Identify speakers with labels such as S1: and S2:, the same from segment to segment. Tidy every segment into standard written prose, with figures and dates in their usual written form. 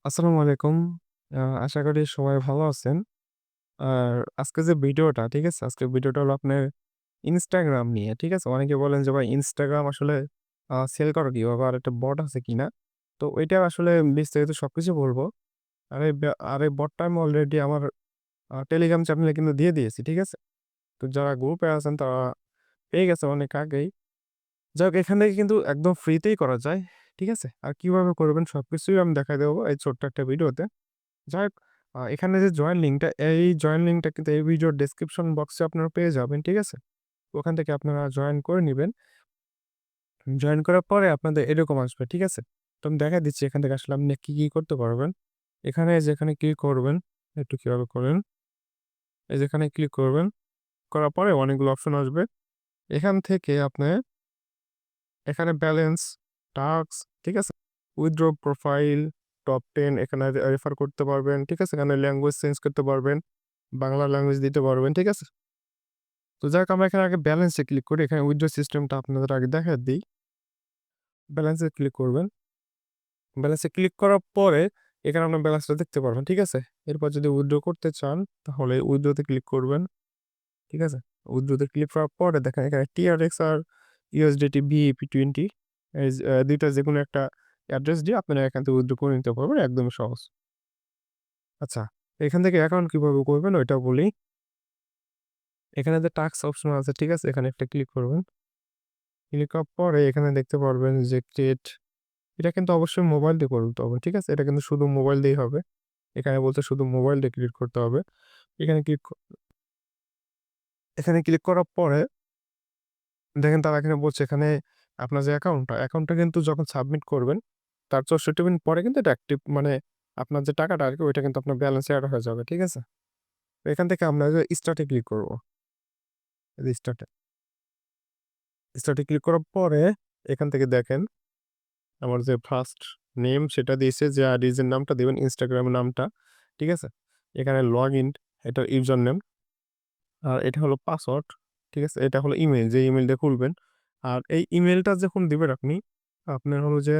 S1: আসসালামু আলাইকুম। আশা করি সবাই ভালো আছেন। আর আজকে যে ভিডিওটা, ঠিক আছে? আজকের ভিডিওটা হলো আপনার Instagram নিয়ে, ঠিক আছে? অনেকে বলেন যে, "ভাই Instagram আসলে সেল করো কিভাবে? আর একটা বট আছে কিনা?" তো ওইটা আসলে বিস্তারিত সবকিছু বলবো। আর এই বটটা আমি অলরেডি আমার টেলিগ্রাম চ্যানেলে কিন্তু দিয়ে দিয়েছি, ঠিক আছে? তো যারা গ্রুপে আছেন তারা পেয়ে গেছে অনেক আগেই। যাই হোক এখান থেকে কিন্তু একদম ফ্রিতেই করা যায়, ঠিক আছে? আর কিভাবে করবেন সবকিছুই আমি দেখায় দেবো এই ছোট্ট একটা ভিডিওতে। যাই হোক এখানে যে জয়েন লিঙ্কটা, এই জয়েন লিঙ্কটা কিন্তু এই ভিডিওর ডেসক্রিপশন বক্সে আপনারা পেয়ে যাবেন, ঠিক আছে? ওখান থেকে আপনারা জয়েন করে নিবেন। জয়েন করার পরে আপনাদের এরকম আসবে, ঠিক আছে? তো আমি দেখায় দিচ্ছি এখান থেকে আসলে আপনি কি করতে পারবেন। এখানে যেখানে ক্লিক করবেন, একটু কিভাবে করেন, এই যেখানে ক্লিক করবেন, করার পরে অনেকগুলো অপশন আসবে। এখান থেকে আপনি এখানে ব্যালেন্স, টাস্ক, ঠিক আছে? উইথড্র প্রোফাইল, টপ 10 এখানে রেফার করতে পারবেন, ঠিক আছে? এখানে ল্যাঙ্গুয়েজ চেঞ্জ করতে পারবেন। বাংলা ল্যাঙ্গুয়েজ দিতে পারবেন, ঠিক আছে? তো যাই হোক আমরা এখানে আগে ব্যালেন্সে ক্লিক করি। এখানে উইথড্র সিস্টেমটা আপনাদের আগে দেখায় দেই। ব্যালেন্সে ক্লিক করবেন। ব্যালেন্সে ক্লিক করার পরে এখানে আপনার ব্যালেন্সটা দেখতে পারবেন, ঠিক আছে? এরপর যদি উইথড্র করতে চান তাহলে উইথড্রতে ক্লিক করবেন, ঠিক আছে? উইথড্রতে ক্লিক করার পরে দেখেন এখানে TRX আর USDT BEP20 এই ২ টা যেকোনো একটা অ্যাড্রেস দিয়ে আপনারা এখান থেকে উইথড্র করে নিতে পারবেন একদমই সহজ। আচ্ছা, এখান থেকে অ্যাকাউন্ট কিভাবে করবেন ওইটা বলি। এখানে যে টাস্ক অপশন আছে, ঠিক আছে? এখানে একটা ক্লিক করবেন। ক্লিক করার পরে এখানে দেখতে পারবেন যে ক্রিয়েট, এটা কিন্তু অবশ্যই মোবাইল দিয়ে করতে হবে। ঠিক আছে? এটা কিন্তু শুধু মোবাইল দিয়েই হবে। এখানে বলছে শুধু মোবাইল দিয়ে ক্রিয়েট করতে হবে। এখানে ক্লিক এখানে ক্লিক করার পরে দেখেন তারা এখানে বলছে এখানে আপনার যে অ্যাকাউন্টটা কিন্তু যখন সাবমিট করবেন তার ৬৪ মিনিট পরে কিন্তু এটা অ্যাক্টিভ মানে আপনার যে টাকাটা আরকি ওইটা কিন্তু আপনার ব্যালেন্সে এড হয়ে যাবে। ঠিক আছে? তো এখান থেকে আমরা যে স্টার্ট এ ক্লিক করব। এই যে স্টার্ট এ ক্লিক করার পরে এখান থেকে দেখেন আমার যে ফার্স্ট নেম সেটা দিয়েছে যে আইডির নামটা দিবেন Instagram এর নামটা। ঠিক আছে? এখানে লগইন এটা ইউজার নেম। আর এটা হলো পাসওয়ার্ড। ঠিক আছে? এটা হলো ইমেইল যে ইমেইল দিয়ে খুলবেন। আর এই ইমেইলটা যখন দিবেন আপনি, আপনার হলো যে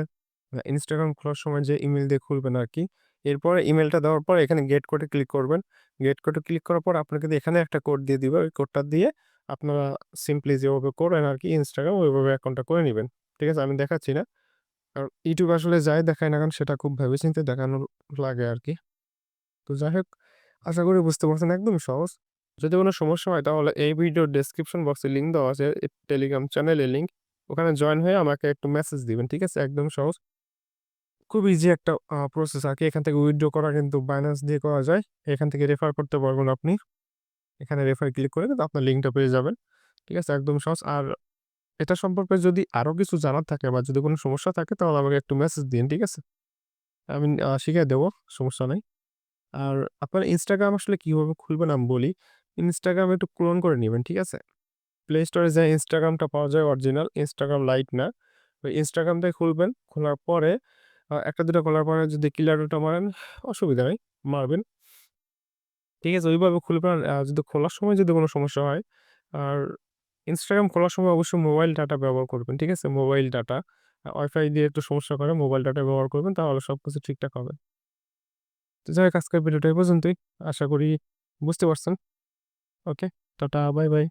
S1: Instagram খোলার সময় যে ইমেইল দিয়ে খুলবেন আরকি। এরপরে ইমেইলটা দেওয়ার পর এখানে গেট কোডে ক্লিক করবেন। গেট কোডে ক্লিক করার পর আপনাকে এখানে একটা কোড দিয়ে দিবে। ওই কোডটা দিয়ে আপনারা সিম্পলি যেভাবে করেন আরকি Instagram ওইভাবে অ্যাকাউন্টটা করে নিবেন। ঠিক আছে? আমি দেখাচ্ছি না। কারণ YouTube আসলে যাই দেখায় না কেন সেটা খুব ভেবে চিন্তে দেখানো লাগে আরকি। তো যাই হোক, আশা করি বুঝতে পারছেন একদমই সহজ। যদি কোনো সমস্যা হয় তাহলে এই ভিডিওর ডেসক্রিপশন বক্সে লিঙ্ক দেওয়া আছে টেলিগ্রাম চ্যানেলের লিঙ্ক। ওখানে জয়েন হয়ে আমাকে একটু মেসেজ দিবেন। ঠিক আছে? একদম সহজ। খুব ইজি একটা প্রসেস আরকি। এখান থেকে উইথড্র করা কিন্তু Binance দিয়ে করা যায়। এখান থেকে রেফার করতে পারবেন আপনি। এখানে রেফার ক্লিক করে কিন্তু আপনার লিঙ্কটা পেয়ে যাবেন। ঠিক আছে? একদম সহজ। আর এটা সম্পর্কে যদি আরো কিছু জানার থাকে বা যদি কোনো সমস্যা থাকে তাহলে আমাকে একটু মেসেজ দিন। ঠিক আছে? আমি শিখাই দেব। সমস্যা নাই। আর আপনার Instagram আসলে কিভাবে খুলবেন আমি বলি। Instagram একটু ক্লোন করে নিবেন, ঠিক আছে? Play Store এ যেয়ে Instagram টা পাওয়া যায় অরিজিনাল, Instagram লাইট না। ওই Instagram টাই খুলবেন। খোলার পরে ১ টা ২ টা খোলার পরে যদি ক্লিয়ার ডেটা মারেন, অসুবিধা নাই, মারবেন। ঠিক আছে? ওইভাবে খুলবেন। যদি খোলার সময় যদি কোনো সমস্যা হয়, আর Instagram খোলার সময় অবশ্যই মোবাইল ডাটা ব্যবহার করবেন, ঠিক আছে? Mobile data. ওয়াইফাই দিয়ে একটু সমস্যা করে, মোবাইল ডাটা ব্যবহার করবেন তাহলে সবকিছু ঠিকঠাক হবে। তো যাই হোক আজকের ভিডিওটা এই পর্যন্তই। আশা করি বুঝতে পারছেন। ওকে। Tata, bye, by.